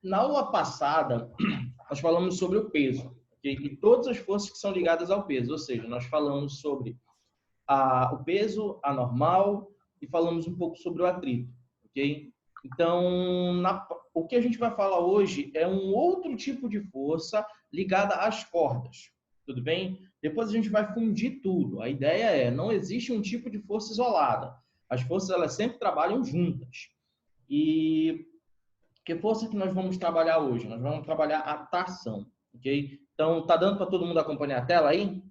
Na aula passada, nós falamos sobre o peso, okay? E todas as forças que são ligadas ao peso, ou seja, nós falamos sobre o peso anormal e falamos um pouco sobre o atrito, ok? Então, o que a gente vai falar hoje é um outro tipo de força ligada às cordas, tudo bem? Depois a gente vai fundir tudo. A ideia é, não existe um tipo de força isolada. As forças, elas sempre trabalham juntas. E que força que nós vamos trabalhar hoje? Nós vamos trabalhar a tração, ok? Então, tá dando para todo mundo acompanhar a tela aí?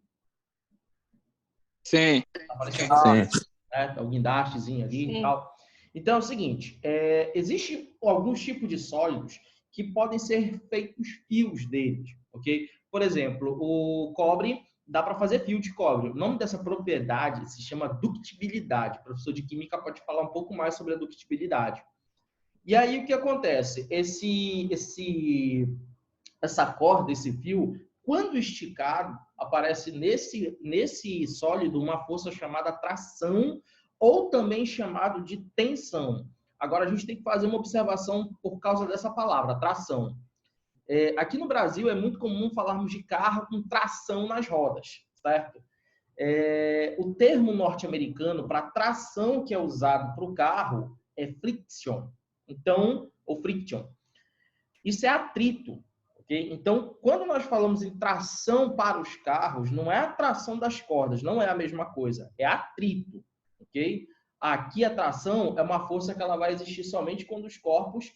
Sim. Tá aparecendo Sim. né? O guindastezinho ali e tal. Então, é o seguinte, existe alguns tipos de sólidos que podem ser feitos fios deles, ok? Por exemplo, o cobre, dá para fazer fio de cobre. O nome dessa propriedade se chama ductibilidade. O professor de química pode falar um pouco mais sobre a ductibilidade. E aí, o que acontece? Essa corda, esse fio, quando esticado, aparece nesse sólido uma força chamada tração, ou também chamado de tensão. Agora, a gente tem que fazer uma observação por causa dessa palavra, tração. Aqui no Brasil, é muito comum falarmos de carro com tração nas rodas, certo? O termo norte-americano para tração que é usado para o carro é friction. Então, ou friction. Isso é atrito. Okay? Então, quando nós falamos em tração para os carros, não é a tração das cordas, não é a mesma coisa, é atrito. Okay? Aqui a tração é uma força que ela vai existir somente quando os corpos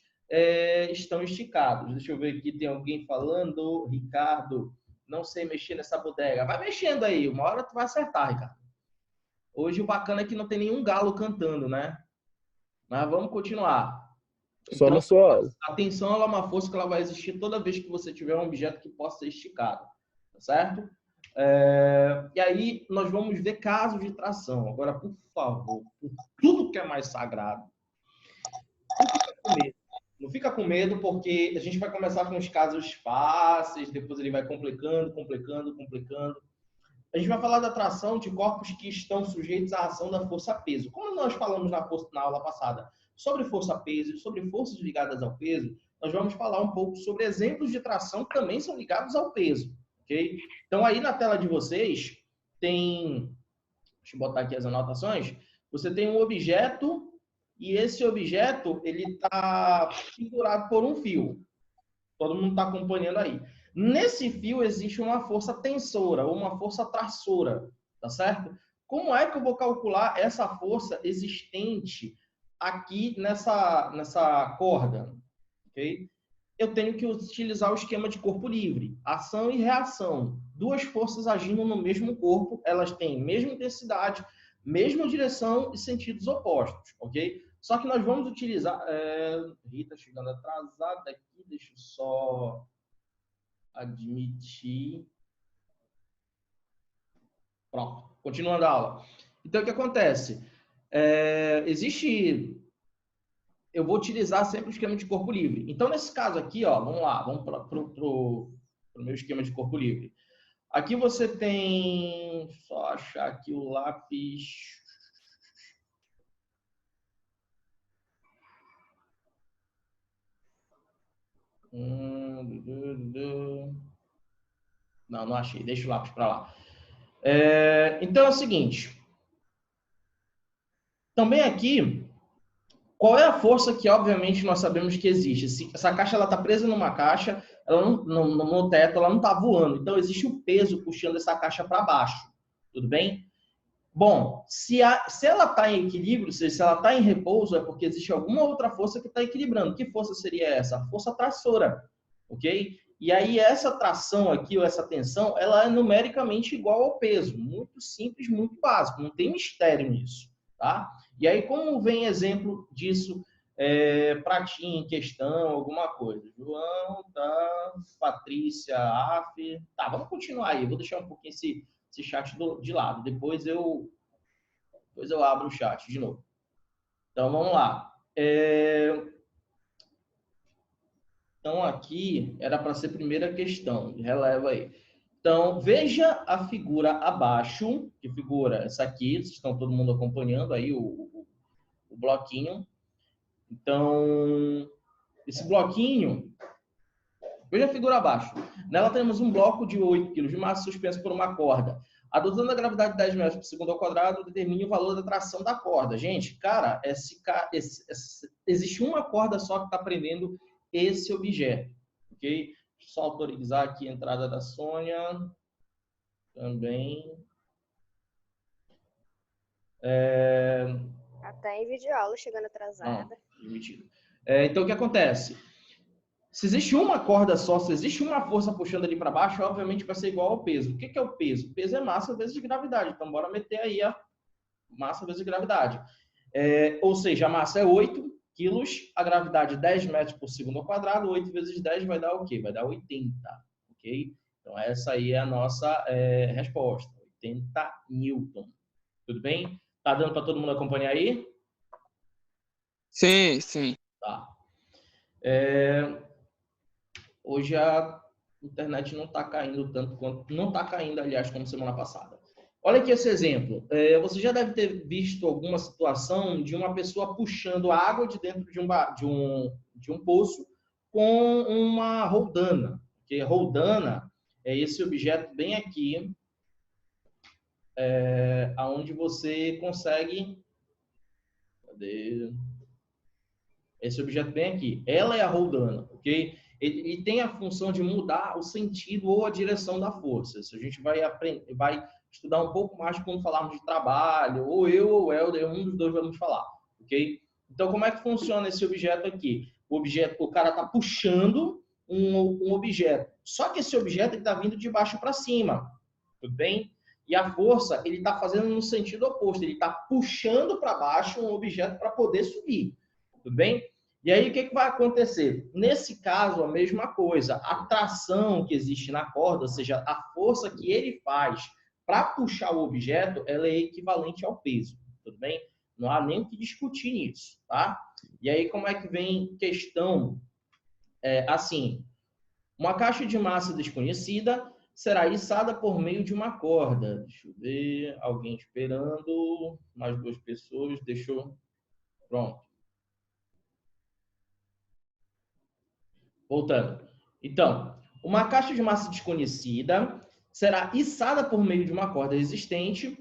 estão esticados. Deixa eu ver aqui, tem alguém falando, Ricardo, não sei mexer nessa bodega. Vai mexendo aí, uma hora tu vai acertar, Ricardo. Hoje o bacana é que não tem nenhum galo cantando, né? Mas vamos continuar. Só Então, na sua aula. a tensão ela é uma força que ela vai existir toda vez que você tiver um objeto que possa ser esticado, tá certo? E aí nós vamos ver casos de tração. Agora, por favor, por tudo que é mais sagrado, não fica com medo, porque a gente vai começar com os casos fáceis, depois ele vai complicando. A gente vai falar da tração de corpos que estão sujeitos à ação da força-peso. Como nós falamos na aula passada sobre força-peso e sobre forças ligadas ao peso, nós vamos falar um pouco sobre exemplos de tração que também são ligados ao peso. Okay? Então, aí na tela de vocês, tem... Deixa eu botar aqui as anotações. Você tem um objeto e esse objeto ele está pendurado por um fio. Todo mundo está acompanhando aí. Nesse fio existe uma força tensora ou uma força traçora, tá certo? Como é que eu vou calcular essa força existente aqui nessa corda? Okay? Eu tenho que utilizar o esquema de corpo livre, ação e reação. Duas forças agindo no mesmo corpo, elas têm mesma intensidade, mesma direção e sentidos opostos, ok? Só que nós vamos utilizar... Rita chegando atrasada aqui, deixa eu só admitir. Pronto, continuando a aula. Então, o que acontece? Eu vou utilizar sempre o esquema de corpo livre. Então, nesse caso aqui, ó, vamos lá, vamos para o meu esquema de corpo livre. Aqui você tem... Só achar aqui o lápis... Não achei. Deixa o lápis para lá. Então é o seguinte. Também aqui, qual é a força que, obviamente, nós sabemos que existe? Essa caixa está presa numa caixa, ela no teto, ela não está voando. Então, existe um peso puxando essa caixa para baixo. Tudo bem? Bom, se ela está em equilíbrio, se ela está em repouso, é porque existe alguma outra força que está equilibrando. Que força seria essa? A força traçora, ok? E aí essa tração aqui, ou essa tensão, ela é numericamente igual ao peso. Muito simples, muito básico, não tem mistério nisso, tá? E aí como vem exemplo disso para ti em questão, alguma coisa? João, tá, Patrícia, Af, tá, vamos continuar aí, eu vou deixar um pouquinho esse chat de lado. Depois eu abro o chat de novo. Então, vamos lá. Então, aqui era para ser a primeira questão. Releva aí. Então, veja a figura abaixo. Que figura? Essa aqui. Vocês estão todo mundo acompanhando aí o bloquinho. Então, esse bloquinho, Veja a figura abaixo. Nela temos um bloco de 8 kg de massa suspenso por uma corda. Adotando a gravidade de 10 metros por segundo ao quadrado, determine o valor da tração da corda. Gente, cara, existe uma corda só que está prendendo esse objeto. Ok? Só autorizar aqui a entrada da Sônia. Também. Até em videoaula chegando atrasada. Então, o que acontece? Se existe uma corda só, se existe uma força puxando ali para baixo, obviamente vai ser igual ao peso. O que é o peso? O peso é massa vezes gravidade. Então, bora meter aí a massa vezes gravidade. Ou seja, a massa é 8 quilos, a gravidade 10 metros por segundo ao quadrado, 8 vezes 10 vai dar o quê? Vai dar 80, ok? Então, essa aí é a nossa resposta, 80 newton. Tudo bem? Tá dando para todo mundo acompanhar aí? Sim, sim. Tá. Hoje a internet não está caindo tanto quanto... Não está caindo, aliás, como semana passada. Olha aqui esse exemplo. Você já deve ter visto alguma situação de uma pessoa puxando água de dentro de um poço com uma roldana. Porque roldana é esse objeto bem aqui, aonde você consegue... Cadê? Esse objeto bem aqui. Ela é a roldana, ok? Ele tem a função de mudar o sentido ou a direção da força. Isso a gente vai estudar um pouco mais quando falarmos de trabalho, ou eu ou o Helder, um dos dois vamos falar, ok? Então, como é que funciona esse objeto aqui? O cara está puxando um objeto. Só que esse objeto está vindo de baixo para cima, tudo bem? E a força, ele está fazendo no sentido oposto. Ele está puxando para baixo um objeto para poder subir, tudo bem? E aí, o que vai acontecer? Nesse caso, a mesma coisa. A tração que existe na corda, ou seja, a força que ele faz para puxar o objeto, ela é equivalente ao peso, tudo bem? Não há nem o que discutir nisso, tá? E aí, como é que vem questão? Assim, uma caixa de massa desconhecida será içada por meio de uma corda. Deixa eu ver, alguém esperando, mais 2 pessoas, Pronto. Voltando. Então, uma caixa de massa desconhecida será içada por meio de uma corda resistente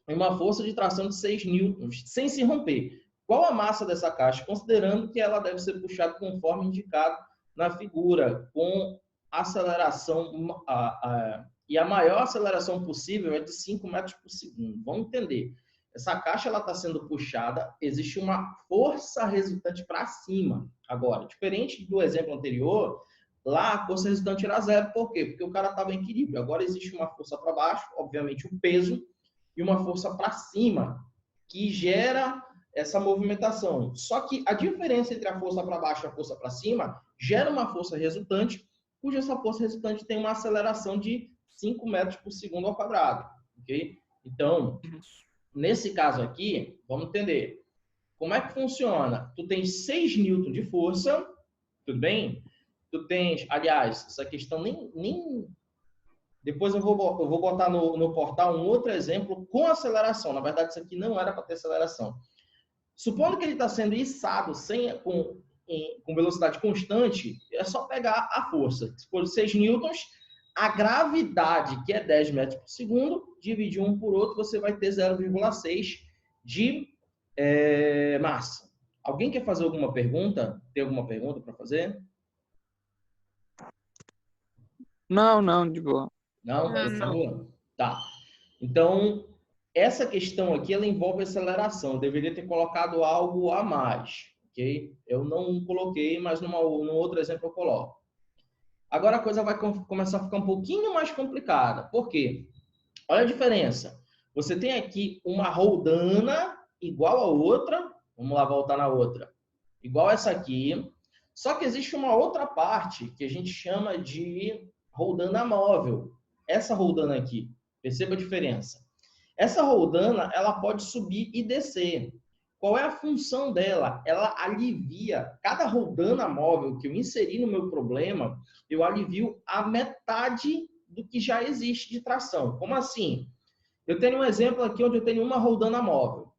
em uma força de tração de 6 newtons, sem se romper. Qual a massa dessa caixa? Considerando que ela deve ser puxada conforme indicado na figura, com aceleração, e a maior aceleração possível é de 5 metros por segundo. Vamos entender. Essa caixa está sendo puxada, existe uma força resultante para cima. Agora, diferente do exemplo anterior, lá a força resultante era zero. Por quê? Porque o cara estava em equilíbrio. Agora existe uma força para baixo, obviamente um peso, e uma força para cima, que gera essa movimentação. Só que a diferença entre a força para baixo e a força para cima gera uma força resultante, cuja essa força resultante tem uma aceleração de 5 metros por segundo ao quadrado. Ok? Então, nesse caso aqui, vamos entender. Como é que funciona? Tu tens 6 newtons de força, tudo bem? Tu tens, aliás, essa questão nem... Depois eu vou botar no portal um outro exemplo com aceleração. Na verdade, isso aqui não era para ter aceleração. Supondo que ele está sendo içado com velocidade constante, é só pegar a força. Se for 6 newtons, a gravidade, que é 10 metros por segundo, dividir um por outro, você vai ter 0,6 de massa. Alguém quer fazer alguma pergunta? Tem alguma pergunta para fazer? Não, de boa. Não? Tá. Então, essa questão aqui, ela envolve aceleração. Eu deveria ter colocado algo a mais, ok? Eu não coloquei, mas num outro exemplo eu coloco. Agora a coisa vai começar a ficar um pouquinho mais complicada. Por quê? Olha a diferença. Você tem aqui uma roldana igual a outra. Vamos lá voltar na outra. Igual essa aqui. Só que existe uma outra parte que a gente chama de roldana móvel. Essa roldana aqui. Perceba a diferença. Essa roldana, ela pode subir e descer. Qual é a função dela? Ela alivia. Cada roldana móvel que eu inseri no meu problema, eu alivio a metade do que já existe de tração. Como assim? Eu tenho um exemplo aqui onde eu tenho uma roldana móvel.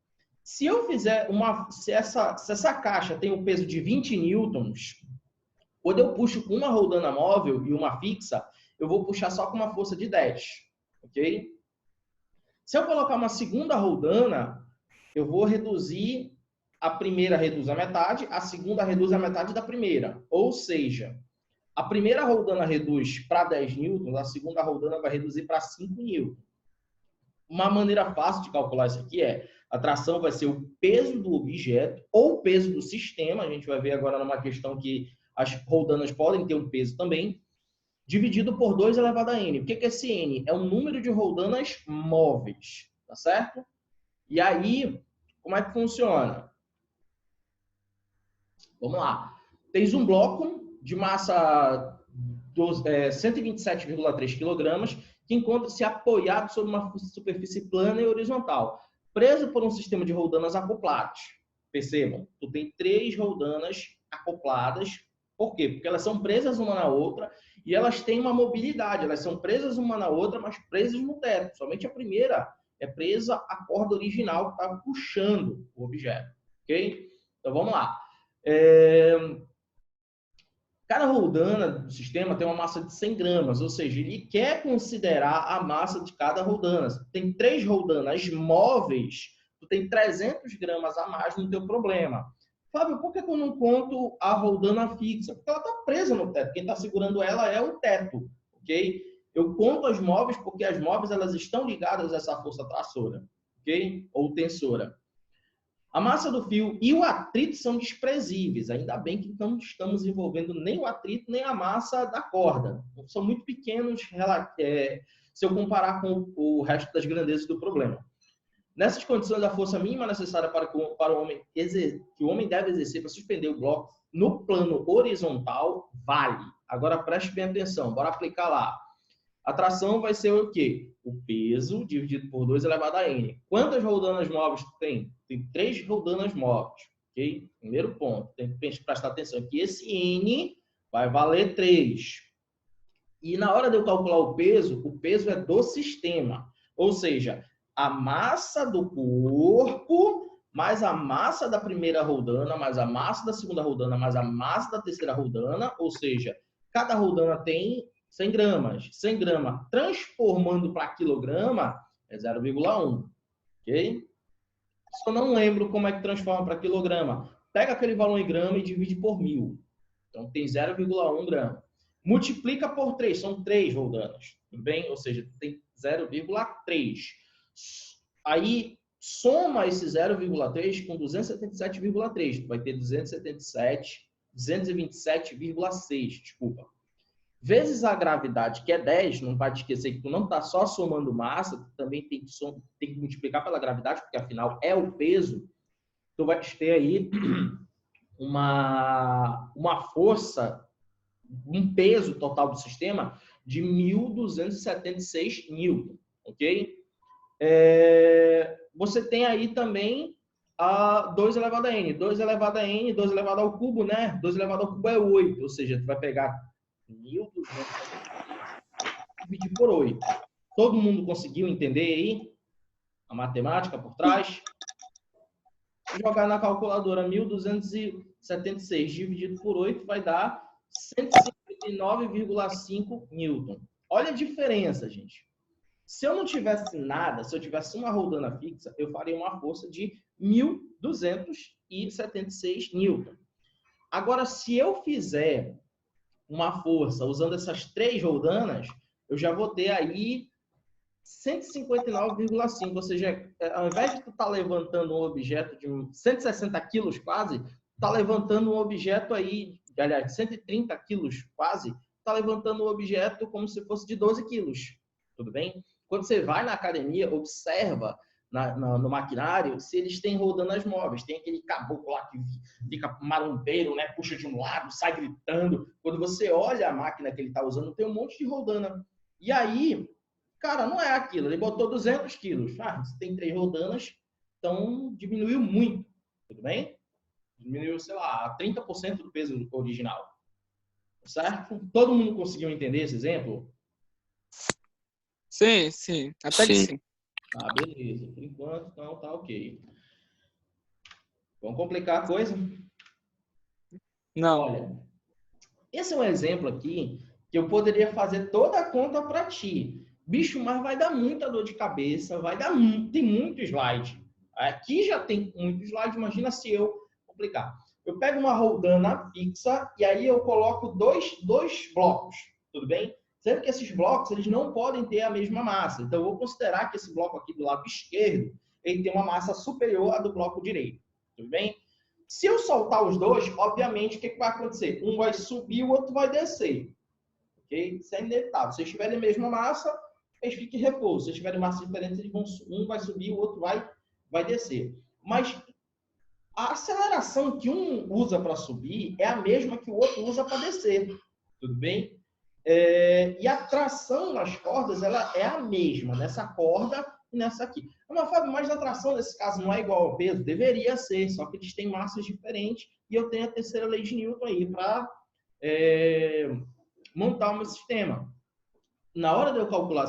Se eu fizer se essa caixa tem um peso de 20 newtons, Quando eu puxo com uma roldana móvel e uma fixa, eu vou puxar só com uma força de 10, ok? Se eu colocar uma segunda roldana, eu vou reduzir, a primeira reduz a metade, a segunda reduz a metade da primeira. Ou seja, a primeira roldana reduz para 10 newtons, a segunda roldana vai reduzir para 5 newtons. Uma maneira fácil de calcular isso aqui é, a tração vai ser o peso do objeto ou o peso do sistema, a gente vai ver agora numa questão que as roldanas podem ter um peso também, dividido por 2 elevado a n. O que é esse n? É o número de roldanas móveis, tá certo? E aí, como é que funciona? Vamos lá. Tens um bloco de massa 127,3 kg que encontra-se apoiado sobre uma superfície plana e horizontal, preso por um sistema de roldanas acopladas. Percebam, tu tem 3 roldanas acopladas. Por quê? Porque elas são presas uma na outra e elas têm uma mobilidade. Elas são presas uma na outra, mas presas no teto. Somente a primeira é presa à corda original que está puxando o objeto. Ok? Então vamos lá. Cada roldana do sistema tem uma massa de 100 gramas, ou seja, ele quer considerar a massa de cada roldana. Tem 3 roldanas móveis, tu tem 300 gramas a mais no teu problema. Fábio, por que eu não conto a roldana fixa? Porque ela está presa no teto. Quem está segurando ela é o teto, ok? Eu conto as móveis porque as móveis elas estão ligadas a essa força traçora, ok? Ou tensora. A massa do fio e o atrito são desprezíveis. Ainda bem que não estamos envolvendo nem o atrito, nem a massa da corda. São muito pequenos se eu comparar com o resto das grandezas do problema. Nessas condições, a força mínima necessária para o homem que o homem deve exercer para suspender o bloco no plano horizontal vale. Agora preste bem atenção, bora aplicar lá. A tração vai ser o quê? O peso dividido por 2 elevado a n. Quantas roldanas móveis tu tem? Tem 3 roldanas móveis, ok? Primeiro ponto, tem que prestar atenção que esse n vai valer 3. E na hora de eu calcular o peso é do sistema. Ou seja, a massa do corpo, mais a massa da primeira roldana, mais a massa da segunda roldana, mais a massa da terceira roldana. Ou seja, cada roldana tem 100 gramas. 100 gramas transformando para quilograma é 0,1. Ok? Eu não lembro como é que transforma para quilograma. Pega aquele valor em grama e divide por 1000. Então tem 0,1 grama. Multiplica por 3, são 3 roldanas. Tudo bem? Ou seja, tem 0,3. Aí soma esse 0,3 com 277,3. Tu vai ter 227,6, desculpa. Vezes a gravidade, que é 10, não vai te esquecer que tu não está só somando massa, tu também tem que multiplicar pela gravidade, porque afinal é o peso. Tu vai ter aí uma força, um peso total do sistema de 1.276 newton, ok? Você tem aí também a 2 elevado a n. 2 elevado a n, 2 elevado ao cubo, né? 2 elevado ao cubo é 8, ou seja, tu vai pegar 1.200 dividir por 8. Todo mundo conseguiu entender aí a matemática por trás? Vou jogar na calculadora 1.276 dividido por 8 vai dar 159,5 newton. Olha a diferença, gente. Se eu não tivesse nada, se eu tivesse uma roldana fixa, eu faria uma força de 1.276 newton. Agora, se eu fizer uma força usando essas 3 roldanas, eu já vou ter aí 159,5, ou seja, ao invés de tu estar levantando um objeto de 160 quilos quase, está levantando um objeto aí, aliás, de 130 quilos quase, está levantando um objeto como se fosse de 12 quilos, tudo bem? Quando você vai na academia, observa no maquinário se eles têm roldanas móveis. Tem aquele caboclo lá que fica marombeiro, né? Puxa de um lado, sai gritando. Quando você olha a máquina que ele está usando, tem um monte de roldana. E aí, cara, não é aquilo. Ele botou 200 quilos. Ah, você tem 3 roldanas, então diminuiu muito. Tudo bem? Diminuiu, sei lá, 30% do peso original. Certo? Todo mundo conseguiu entender esse exemplo? Sim, sim. Até que sim. Ah, beleza. Por enquanto, então, tá ok. Vamos complicar a coisa? Não. Olha, Esse é um exemplo aqui que eu poderia fazer toda a conta para ti. Bicho, mas vai dar muita dor de cabeça, tem muito slide. Aqui já tem muito slide, imagina se eu complicar. Eu pego uma roldana fixa e aí eu coloco dois blocos, tudo bem? Sendo que esses blocos, eles não podem ter a mesma massa. Então, eu vou considerar que esse bloco aqui do lado esquerdo, ele tem uma massa superior à do bloco direito, tudo bem? Se eu soltar os dois, obviamente, o que vai acontecer? Um vai subir, o outro vai descer. Ok? Isso é inevitável. Se eles tiverem a mesma massa, eles ficam em repouso. Se eles tiverem massas diferentes, um vai subir, o outro vai descer. Mas a aceleração que um usa para subir é a mesma que o outro usa para descer. Tudo bem? E a tração nas cordas ela é a mesma nessa corda e nessa aqui. Mas a tração nesse caso não é igual ao peso? Deveria ser, só que eles têm massas diferentes e eu tenho a terceira lei de Newton aí para montar o meu sistema. Na hora de eu calcular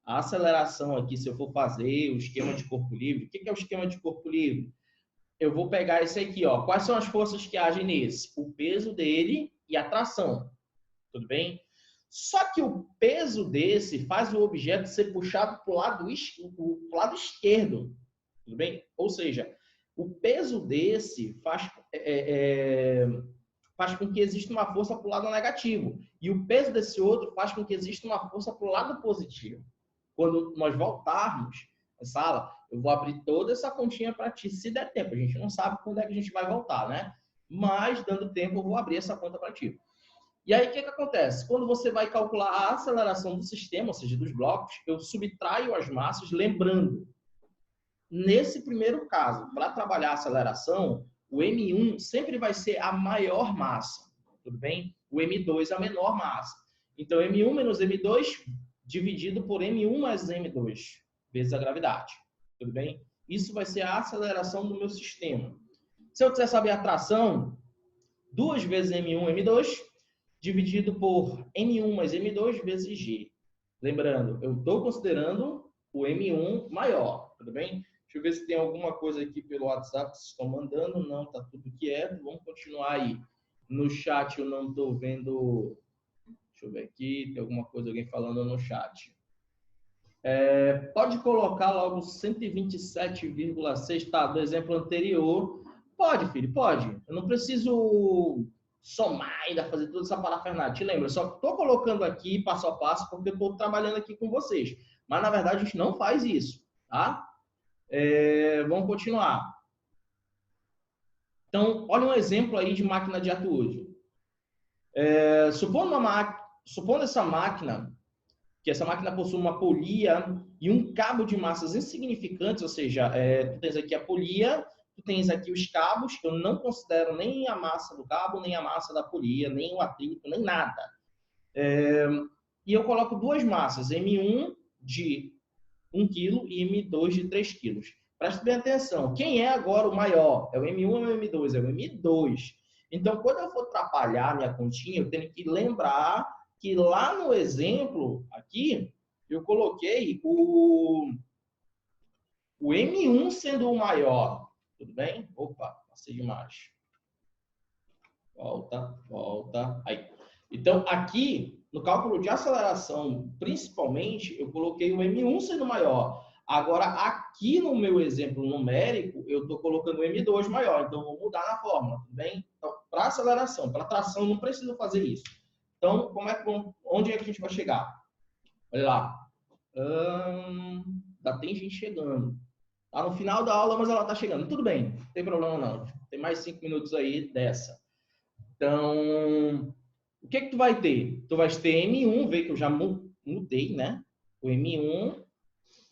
a aceleração aqui, se eu for fazer o esquema de corpo livre, o que é o esquema de corpo livre? Eu vou pegar esse aqui, ó. Quais são as forças que agem nesse? O peso dele e a tração. Tudo bem? Só que o peso desse faz o objeto ser puxado para o lado esquerdo. Tudo bem? Ou seja, o peso desse faz com que exista uma força para o lado negativo. E o peso desse outro faz com que exista uma força para o lado positivo. Quando nós voltarmos na sala, eu vou abrir toda essa continha para ti, se der tempo. A gente não sabe quando é que a gente vai voltar, né? Mas, dando tempo, eu vou abrir essa conta para ti. E aí, o que acontece? Quando você vai calcular a aceleração do sistema, ou seja, dos blocos, eu subtraio as massas, lembrando, nesse primeiro caso, para trabalhar a aceleração, o M1 sempre vai ser a maior massa, tudo bem? O M2 é a menor massa. Então, M1 menos M2 dividido por M1 mais M2, vezes a gravidade, tudo bem? Isso vai ser a aceleração do meu sistema. Se eu quiser saber a tração, 2 vezes M1, M2, dividido por M1 mais M2 vezes G. Lembrando, eu estou considerando o M1 maior, tudo bem? Deixa eu ver se tem alguma coisa aqui pelo WhatsApp que vocês estão mandando. Não, tá tudo quieto. Vamos continuar aí. No chat eu não estou vendo... Deixa eu ver aqui. Tem alguma coisa, alguém falando no chat. Pode colocar logo 127,6, tá? Do exemplo anterior. Pode, filho, pode. Eu não preciso somar e ainda fazer toda essa parafernália. Te lembra? Eu só estou colocando aqui passo a passo porque eu estou trabalhando aqui com vocês. Mas, na verdade, a gente não faz isso, tá? Vamos continuar. Então, olha um exemplo aí de máquina de ato útil. Supondo essa máquina, que essa máquina possui uma polia e um cabo de massas insignificantes, ou seja, tu tens aqui a polia, tu tens aqui os cabos, eu não considero nem a massa do cabo, nem a massa da polia, nem o atrito, nem nada. E eu coloco duas massas, M1 de 1 kg e M2 de 3 kg. Preste bem atenção. Quem é agora o maior? É o M1 ou é o M2? É o M2. Então, quando eu for trabalhar minha continha, eu tenho que lembrar que lá no exemplo, aqui, eu coloquei o M1 sendo o maior. Tudo bem? Opa, passei demais. Volta. Aí. Então, aqui, no cálculo de aceleração, principalmente, eu coloquei o M1 sendo maior. Agora, aqui no meu exemplo numérico, eu estou colocando o M2 maior. Então, vou mudar na fórmula, tudo bem? Então, para aceleração, para tração, não preciso fazer isso. Então, onde é que a gente vai chegar? Olha lá. Já tem gente chegando. Tá no final da aula, mas ela está chegando. Tudo bem, não tem problema não. Tem mais 5 minutos aí dessa. Então, o que tu vai ter? Tu vai ter M1, vê que eu já mudei, né? O M1,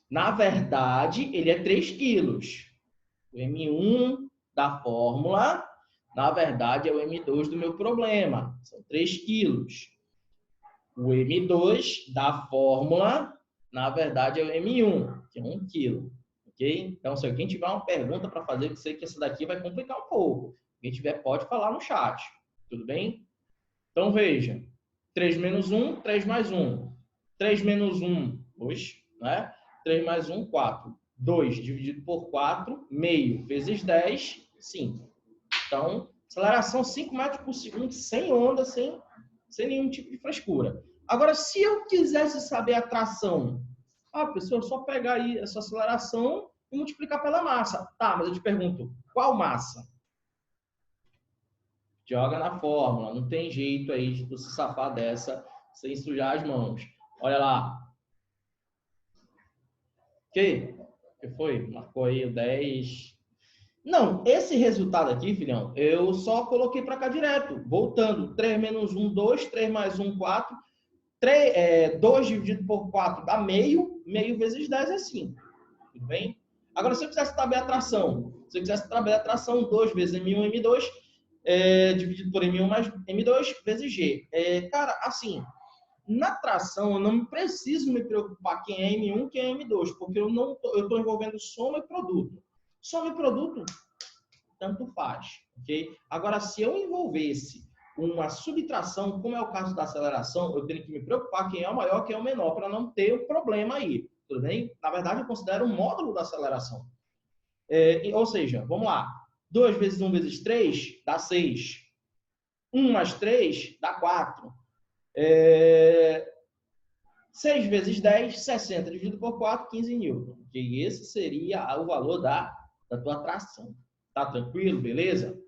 na verdade, ele é 3 quilos. O M1 da fórmula, na verdade, é o M2 do meu problema. São 3 quilos. O M2 da fórmula, na verdade, é o M1, que é 1 quilo. Ok? Então, se alguém tiver uma pergunta para fazer, eu sei que essa daqui vai complicar um pouco. Quem tiver, pode falar no chat. Tudo bem? Então, veja. 3 menos 1, 3 mais 1. 3 menos 1, 2, né? 3 mais 1, 4. 2 dividido por 4, meio, vezes 10, 5. Então, Aceleração 5 metros por segundo, sem onda, sem nenhum tipo de frescura. Agora, se eu quisesse saber a tração, pessoal, é só pegar aí essa aceleração e multiplicar pela massa. Tá, mas eu te pergunto, qual massa? Joga na fórmula, não tem jeito aí de tu se safar dessa sem sujar as mãos. Olha lá. Que foi? Marcou aí o 10. Não, esse resultado aqui, filhão, eu só coloquei para cá direto. Voltando, 3 menos 1, 2, 3 mais 1, 4. 2 dividido por 4 dá meio, meio vezes 10 é 5. Tudo bem? Agora, se eu quisesse saber a tração, 2 vezes M1, M2, dividido por M1 mais M2 vezes G. Cara, assim, na tração, eu não preciso me preocupar quem é M1 quem é M2, porque eu estou envolvendo soma e produto. Soma e produto, tanto faz, ok? Agora, se eu envolvesse uma subtração, como é o caso da aceleração, eu tenho que me preocupar quem é o maior, quem é o menor, para não ter o problema aí, tudo bem? Na verdade, eu considero um módulo da aceleração. Ou seja, vamos lá, 2 vezes 1 vezes 3 dá 6. 1 mais 3 dá 4. 6 vezes 10, 60, dividido por 4, 15 newton. E esse seria o valor da tua tração. Tá tranquilo? Beleza?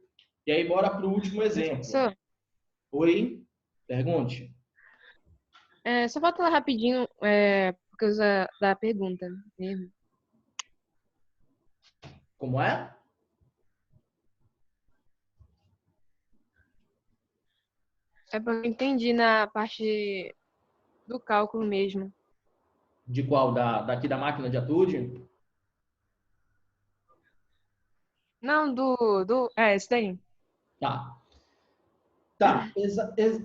E aí, bora para o último exemplo. Professor, Oi? Pergunte. só volta lá rapidinho, por causa da pergunta mesmo. Como é? É porque eu entendi na parte do cálculo mesmo. De qual? Daqui da máquina de Atude? Não, esse daí. Tá. Tá.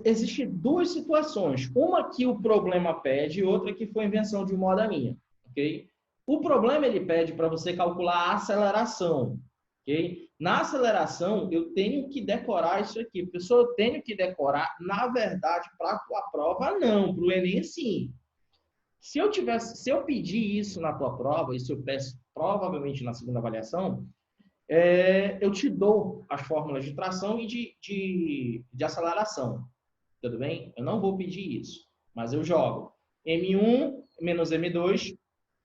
Existem duas situações. Uma que o problema pede e outra que foi invenção de moda minha. Ok? O problema ele pede para você calcular a aceleração. Ok? Na aceleração, eu tenho que decorar isso aqui. Pessoal, eu tenho que decorar, na verdade, para a tua prova, não. Para o Enem, sim. Se eu pedir isso na tua prova, isso eu peço provavelmente na segunda avaliação, eu te dou as fórmulas de tração e de aceleração. Tudo bem? Eu não vou pedir isso, mas eu jogo M1 menos M2,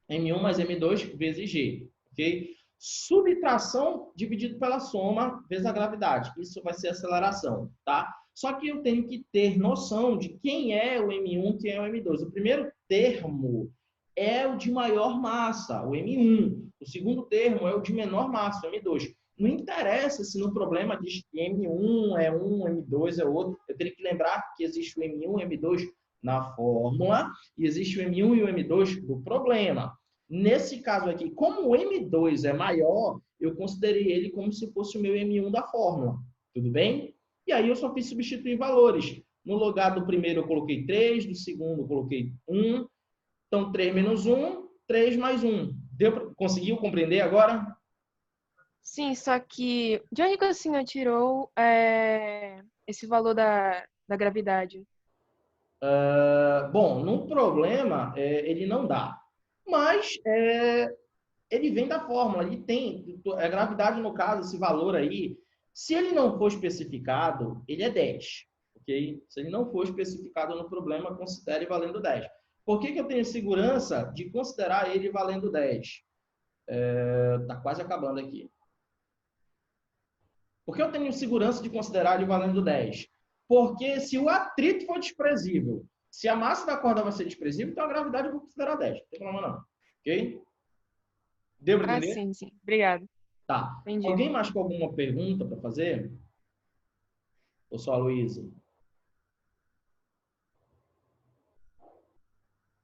M1 mais M2 vezes G. Ok? Subtração dividido pela soma vezes a gravidade. Isso vai ser aceleração, tá? Só que eu tenho que ter noção de quem é o M1 e quem é o M2. O primeiro termo é o de maior massa, o M1. O segundo termo é o de menor massa, o M2. Não interessa se no problema diz que M1 é um, M2 é outro. Eu teria que lembrar que existe o M1 e o M2 na fórmula e existe o M1 e o M2 do problema. Nesse caso aqui, como o M2 é maior, eu considerei ele como se fosse o meu M1 da fórmula. Tudo bem? E aí eu só fiz substituir valores. No lugar do primeiro eu coloquei 3, do segundo eu coloquei 1. Então, 3 menos 1, 3 mais 1. Conseguiu compreender agora? Sim, só que de onde que o senhor tirou esse valor da gravidade? Bom, no problema, ele não dá. Mas ele vem da fórmula, ele tem. A gravidade, no caso, esse valor aí, se ele não for especificado, ele é 10. Ok? Se ele não for especificado no problema, considere valendo 10. Por que eu tenho segurança de considerar ele valendo 10? Está quase acabando aqui. Por que eu tenho segurança de considerar ele valendo 10? Porque se o atrito for desprezível, se a massa da corda vai ser desprezível, então a gravidade eu vou considerar 10. Não tem problema não. Ok? Deu para entender? Sim. Obrigado. Tá. Entendi. Alguém mais com alguma pergunta para fazer? Ou só a Luísa?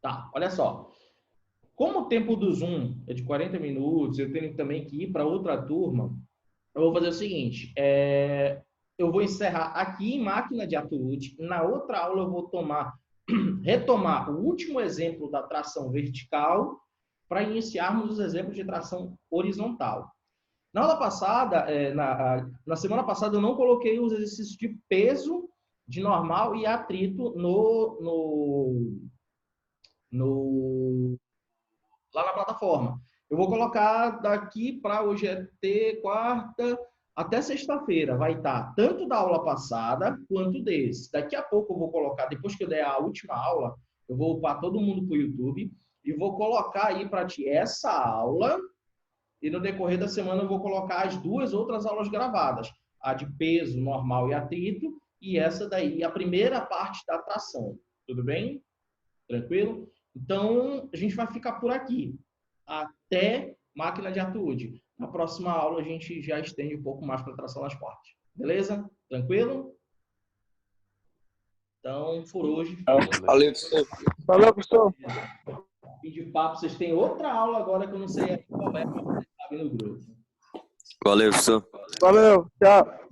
Tá, olha só. Como o tempo do Zoom é de 40 minutos, eu tenho também que ir para outra turma, eu vou fazer o seguinte, eu vou encerrar aqui em máquina de Atude, na outra aula eu vou retomar o último exemplo da tração vertical para iniciarmos os exemplos de tração horizontal. Na aula passada, na semana passada, eu não coloquei os exercícios de peso, de normal e atrito lá na plataforma. Eu vou colocar daqui para hoje é quarta, Até sexta-feira vai estar tanto da aula passada quanto desse. Daqui a pouco eu vou colocar, depois que eu der a última aula, eu vou upar todo mundo para o YouTube e vou colocar aí para ti essa aula. E no decorrer da semana eu vou colocar as 2 outras aulas gravadas. A de peso normal e atrito e essa daí, a primeira parte da tração. Tudo bem? Tranquilo? Então, a gente vai ficar por aqui. Até máquina de atitude. Na próxima aula a gente já estende um pouco mais para tração nas partes. Beleza? Tranquilo? Então, por hoje... Valeu, professor. Valeu, professor. Fim de papo, vocês têm outra aula agora que eu não sei qual é, mas vocês sabem no grupo. Valeu, professor. Valeu, tchau.